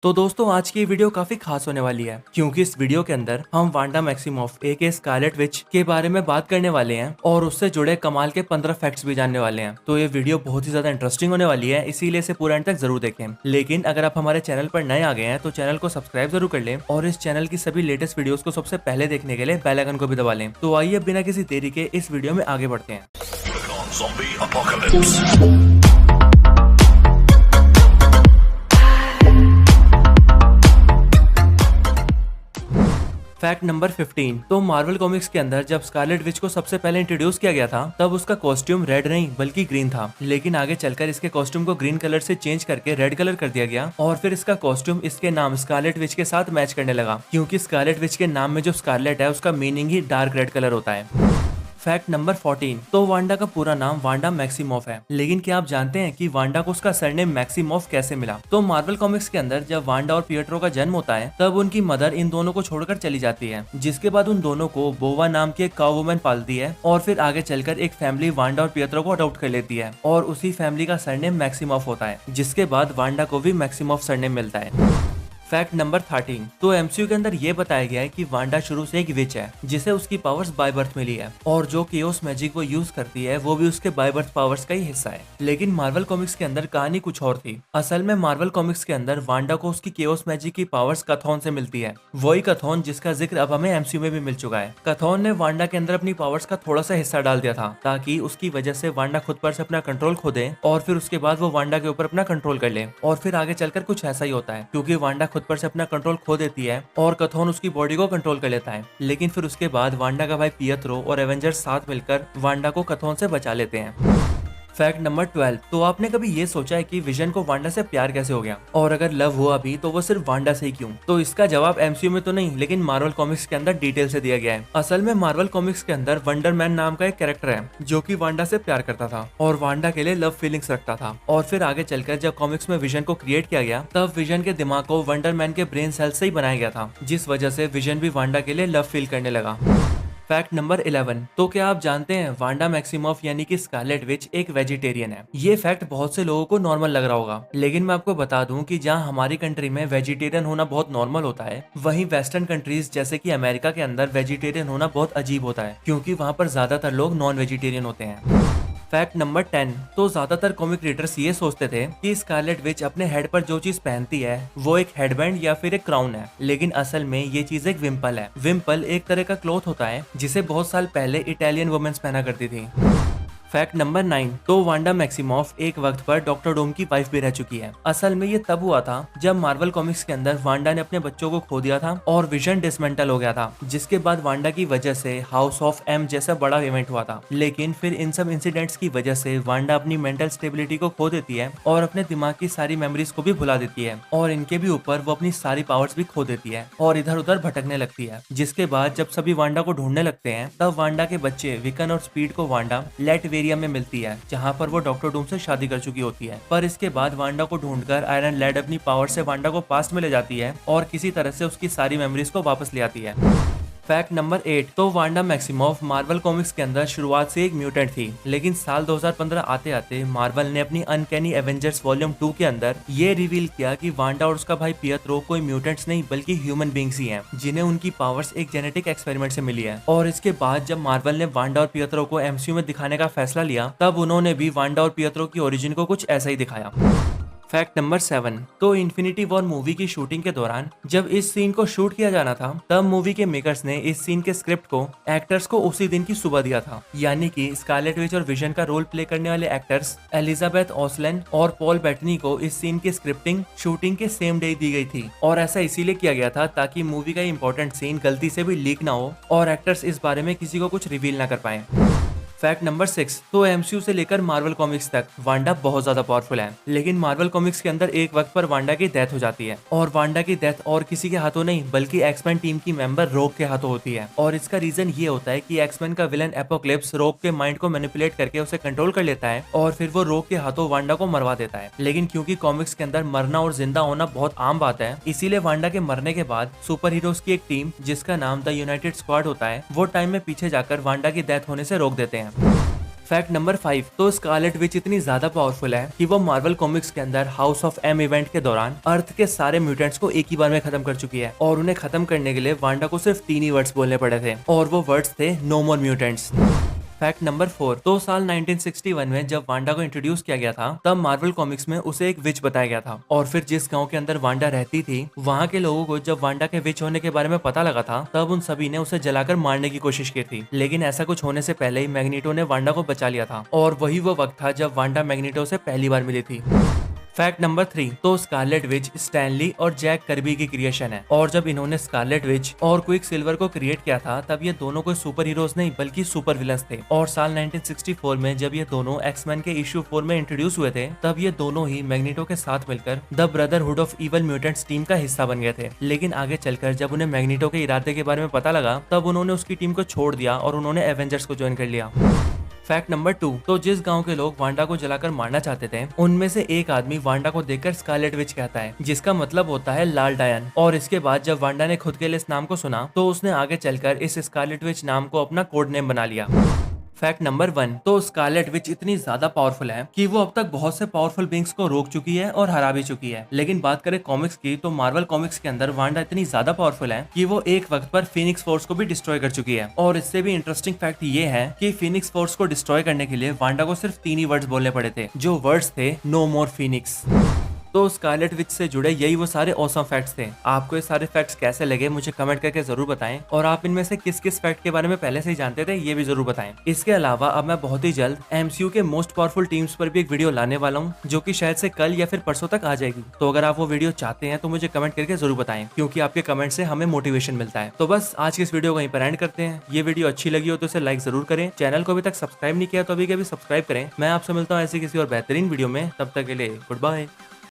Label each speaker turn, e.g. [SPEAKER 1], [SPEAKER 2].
[SPEAKER 1] तो दोस्तों आज की ये वीडियो काफी खास होने वाली है क्योंकि इस वीडियो के अंदर हम वांडा मैक्सिमॉफ एके स्कारलेट विच के बारे में बात करने वाले हैं और उससे जुड़े कमाल के 15 फैक्ट्स भी जानने वाले हैं। तो ये वीडियो बहुत ही ज्यादा इंटरेस्टिंग होने वाली है, इसीलिए इसे पूरा एंड तक जरूर देखें। लेकिन अगर आप हमारे चैनल पर नए आ गए हैं तो चैनल को सब्सक्राइब जरूर कर लें और इस चैनल की सभी लेटेस्ट वीडियोस को सबसे पहले देखने के लिए बेल आइकन को भी दबा लें। तो आइए बिना किसी देरी के इस वीडियो में आगे बढ़ते हैं। Fact number 15। तो मार्वल कॉमिक्स के अंदर जब स्कारलेट विच को सबसे पहले इंट्रोड्यूस किया गया था तब उसका कॉस्ट्यूम रेड नहीं बल्कि ग्रीन था, लेकिन आगे चलकर इसके कॉस्ट्यूम को ग्रीन कलर से चेंज करके रेड कलर कर दिया गया और फिर इसका कॉस्ट्यूम इसके नाम स्कारलेट विच के साथ मैच करने लगा क्योंकि स्कारलेट विच के नाम में जो स्कारलेट है उसका मीनिंग ही डार्क रेड कलर होता है। Fact number 14। तो वांडा का पूरा नाम वांडा मैक्सिमॉफ है, लेकिन क्या आप जानते हैं कि वांडा को उसका सरनेम मैक्सिमॉफ कैसे मिला? तो मार्वल कॉमिक्स के अंदर जब वांडा और पिएट्रो का जन्म होता है तब उनकी मदर इन दोनों को छोड़कर चली जाती है, जिसके बाद उन दोनों को बोवा नाम की एक काउ वुमन पालती है और फिर आगे चलकर एक फैमिली वांडा और पिएट्रो को अडॉप्ट कर लेती है और उसी फैमिली का सरनेम मैक्सिमॉफ होता है, जिसके बाद वांडा को भी मैक्सिमॉफ सरनेम मिलता है। Fact number 13। तो एमसीयू के अंदर ये बताया गया है कि वांडा शुरू से एक विच है जिसे उसकी पावर्स बाय बर्थ मिली है और जो केओस मैजिक वो यूज करती है वो भी उसके बाय बर्थ पावर्स का ही हिस्सा है। लेकिन मार्वल कॉमिक्स के अंदर कहानी कुछ और थी। असल में मार्वल कॉमिक्स के अंदर वांडा को उसकी केओस मैजिक की पावर्स कथॉन से मिलती है, वही कथॉन जिसका जिक्र अब हमें एमसीयू में भी मिल चुका है। कथॉन ने वांडा के अंदर अपनी पावर्स का थोड़ा सा हिस्सा डाल दिया था ताकि उसकी वजह से वांडा खुद पर से अपना कंट्रोल खो दे और फिर उसके बाद वो वांडा के ऊपर अपना कंट्रोल कर ले और फिर आगे चलकर कुछ ऐसा ही होता है क्योंकि वांडा खुद पर से अपना कंट्रोल खो देती है और कथॉन उसकी बॉडी को कंट्रोल कर लेता है। लेकिन फिर उसके बाद वांडा का भाई पिएट्रो और एवेंजर्स साथ मिलकर वांडा को कथॉन से बचा लेते हैं। Fact number 12। तो आपने कभी ये सोचा है कि विजन को वांडा से प्यार कैसे हो गया, और अगर लव हुआ भी तो वो सिर्फ वांडा से ही क्यों? तो इसका जवाब एमसीयू में तो नहीं लेकिन मार्वल कॉमिक्स के अंदर डिटेल से दिया गया है। असल में मार्वल कॉमिक्स के अंदर वंडर मैन नाम का एक कैरेक्टर है जो कि वांडा से प्यार करता था और वांडा के लिए लव फीलिंग्स रखता था और फिर आगे चलकर जब कॉमिक्स में विजन को क्रिएट किया गया तब विजन के दिमाग को वंडर मैन के ब्रेन सेल से ही बनाया गया था, जिस वजह से विजन भी वांडा के लिए लव फील करने लगा। Fact number 11। तो क्या आप जानते हैं वांडा मैक्सिमॉफ यानी कि स्कारलेट विच एक वेजिटेरियन है? ये फैक्ट बहुत से लोगों को नॉर्मल लग रहा होगा, लेकिन मैं आपको बता दूं कि जहां हमारी कंट्री में वेजिटेरियन होना बहुत नॉर्मल होता है, वहीं वेस्टर्न कंट्रीज जैसे कि अमेरिका के अंदर वेजिटेरियन होना बहुत अजीब होता है क्योंकि वहां पर ज्यादातर लोग नॉन वेजिटेरियन होते हैं। Fact number 10। तो ज्यादातर कॉमिक रीडर्स ये सोचते थे कि स्कारलेट विच अपने हेड पर जो चीज पहनती है वो एक हेडबैंड या फिर एक क्राउन है, लेकिन असल में ये चीज एक विम्पल है। विम्पल एक तरह का क्लॉथ होता है जिसे बहुत साल पहले इटालियन वुमेन्स पहना करती थी। Fact number 9। तो वांडा मैक्सिमॉफ एक वक्त पर डॉक्टर डूम की वाइफ भी रह चुकी है। असल में ये तब हुआ था जब मार्वल कॉमिक्स के अंदर वांडा ने अपने बच्चों को खो दिया था और विजन डिसमेंटल हो गया था, जिसके बाद वांडा की वजह से हाउस ऑफ एम जैसा बड़ा इवेंट हुआ था। लेकिन फिर इन सब इंसिडेंट्स की वजह से वांडा अपनी मेंटल स्टेबिलिटी को खो देती है और अपने दिमाग की सारी मेमोरीज को भी भुला देती है और इनके भी ऊपर वो अपनी सारी पावर्स भी खो देती है और इधर उधर भटकने लगती है। जिसके बाद जब सभी वांडा को ढूंढने लगते हैं तब वांडा के बच्चे विकन और स्पीड को वांडा लैटवेरिया में मिलती है जहां पर वो डॉक्टर डूम से शादी कर चुकी होती है। पर इसके बाद वांडा को ढूंढकर आयरन लैड अपनी पावर से वांडा को पास्ट में ले जाती है और किसी तरह से उसकी सारी मेमोरीज को वापस ले आती है। Fact number 8। तो वांडा मैक्सिमॉफ मार्वल कॉमिक्स के अंदर शुरुआत से एक म्यूटेंट थी, लेकिन साल 2015 आते आते मार्वल ने अपनी अनकैनी एवेंजर्स वॉल्यूम 2 के अंदर ये रिवील किया कि वांडा और उसका भाई पिएट्रो कोई म्यूटेंट्स नहीं बल्कि ह्यूमन बींग्स ही हैं, जिन्हें उनकी पावर्स एक जेनेटिक एक्सपेरिमेंट से मिली है। और इसके बाद जब मार्वल ने वांडा और पिएट्रो को एमसीयू में दिखाने का फैसला लिया तब उन्होंने भी वांडा और पिएट्रो की ओरिजिन को कुछ ऐसा ही दिखाया। Fact number 7। तो इन्फिनिटी वॉर मूवी की शूटिंग के दौरान जब इस सीन को शूट किया जाना था तब मूवी के मेकर्स ने इस सीन के स्क्रिप्ट को एक्टर्स को उसी दिन की सुबह दिया था, यानी कि स्कारलेट विच और विजन का रोल प्ले करने वाले एक्टर्स एलिजाबेथ ओस्लेन और पॉल बेटनी को इस सीन की स्क्रिप्टिंग शूटिंग के सेम डे दी गई थी। और ऐसा इसीलिए किया गया था ताकि मूवी का इंपॉर्टेंट सीन गलती से भी लीक ना हो और एक्टर्स इस बारे में किसी को कुछ रिवील ना कर पाए। Fact number 6। तो एमसीयू से लेकर मार्वल कॉमिक्स तक वांडा बहुत ज्यादा पावरफुल है, लेकिन मार्वल कॉमिक्स के अंदर एक वक्त पर वांडा की डेथ हो जाती है और वांडा की डेथ और किसी के हाथों नहीं बल्कि एक्समैन टीम की मेंबर रोग के हाथों होती है। और इसका रीजन ये होता है कि एक्समैन का विलन एपोक्लिप्स रोग के माइंड को मैनिपुलेट करके उसे कंट्रोल कर लेता है और फिर वो रोग के हाथों वांडा को मरवा देता है। लेकिन क्योंकि कॉमिक्स के अंदर मरना और जिंदा होना बहुत आम बात है, इसीलिए वांडा के मरने के बाद सुपर हीरोज की एक टीम जिसका नाम द यूनाइटेड स्क्वाड होता है वो टाइम में पीछे जाकर वांडा की डेथ होने से रोक देते हैं। फैक्ट नंबर 5, तो स्कारलेट विच इतनी ज्यादा पावरफुल है कि वो मार्वल कॉमिक्स के अंदर हाउस ऑफ एम इवेंट के दौरान अर्थ के सारे म्यूटेंट्स को एक ही बार में खत्म कर चुकी है, और उन्हें खत्म करने के लिए वांडा को सिर्फ 3 ही वर्ड्स बोलने पड़े थे, और वो वर्ड्स थे नो मोर म्यूटेंट्स। फैक्ट नंबर 4, तो साल 1961 में जब वांडा को इंट्रोड्यूस किया गया था तब मार्वल कॉमिक्स में उसे एक विच बताया गया था, और फिर जिस गांव के अंदर वांडा रहती थी वहां के लोगों को जब वांडा के विच होने के बारे में पता लगा था तब उन सभी ने उसे जलाकर मारने की कोशिश की थी, लेकिन ऐसा कुछ होने से पहले ही मैग्नीटो ने वांडा को बचा लिया था, और वही वो वक्त था जब वांडा मैग्नीटो से पहली बार मिली थी। फैक्ट नंबर 3, तो स्कारलेट विच स्टैनली और जैक कर्बी की क्रिएशन है, और जब इन्होंने स्कारलेट विच और क्विक सिल्वर को क्रिएट किया था तब ये दोनों कोई सुपर हीरोज नहीं बल्कि सुपर विलन्स थे, और साल 1964 में जब ये दोनों एक्समैन के इशू 4 में इंट्रोड्यूस हुए थे तब ये दोनों ही मैग्नीटो के साथ मिलकर the brotherhood of evil mutants team का हिस्सा बन गए थे, लेकिन आगे चलकर जब उन्हें मैग्नीटो के इरादे के बारे में पता लगा तब उन्होंने उसकी टीम को छोड़ दिया और उन्होंने एवेंजर्स को ज्वाइन कर लिया। फैक्ट नंबर 2, तो जिस गांव के लोग वांडा को जलाकर मारना चाहते थे उनमें से एक आदमी वांडा को देखकर स्कारलेट विच कहता है, जिसका मतलब होता है लाल डायन, और इसके बाद जब वांडा ने खुद के लिए इस नाम को सुना तो उसने आगे चलकर इस स्कारलेट विच नाम को अपना कोड नेम बना लिया। फैक्ट नंबर 1, तो स्कारलेट विच इतनी ज्यादा पावरफुल है कि वो अब तक बहुत से पावरफुल बींग्स को रोक चुकी है और हरा भी चुकी है, लेकिन बात करें कॉमिक्स की तो मार्वल कॉमिक्स के अंदर वांडा इतनी ज्यादा पावरफुल है कि वो एक वक्त पर फीनिक्स फोर्स को भी डिस्ट्रॉय कर चुकी है, और इससे भी इंटरेस्टिंग फैक्ट ये है कि फीनिक्स फोर्स को डिस्ट्रॉय करने के लिए वांडा को सिर्फ 3 ही वर्ड्स बोलने पड़े थे, जो वर्ड्स थे नो मोर फीनिक्स। तो स्कारलेट विच से जुड़े यही वो सारे ऑसम फैक्ट्स थे। आपको ये सारे फैक्ट्स कैसे लगे मुझे कमेंट करके जरूर बताएं, और आप इनमें से किस किस फैक्ट के बारे में पहले से ही जानते थे ये भी जरूर बताएं। इसके अलावा अब मैं बहुत ही जल्द एमसीयू के मोस्ट पावरफुल टीम्स पर भी एक वीडियो लाने वाला हूँ, जो कि शायद से कल या फिर परसों तक आ जाएगी, तो अगर आप वो वीडियो चाहते हैं तो मुझे कमेंट करके जरूर बताएं, क्योंकि आपके कमेंट से हमें मोटिवेशन मिलता है। तो बस आज की इस वीडियो को यहीं पर एंड करते हैं। ये वीडियो अच्छी लगी हो तो इसे लाइक जरूर करें, चैनल को अभी तक सब्सक्राइब नहीं किया तो अभी सब्सक्राइब करें। मैं आपसे मिलता हूँ ऐसी किसी और बेहतरीन वीडियो में, तब तक के लिए गुड बाय।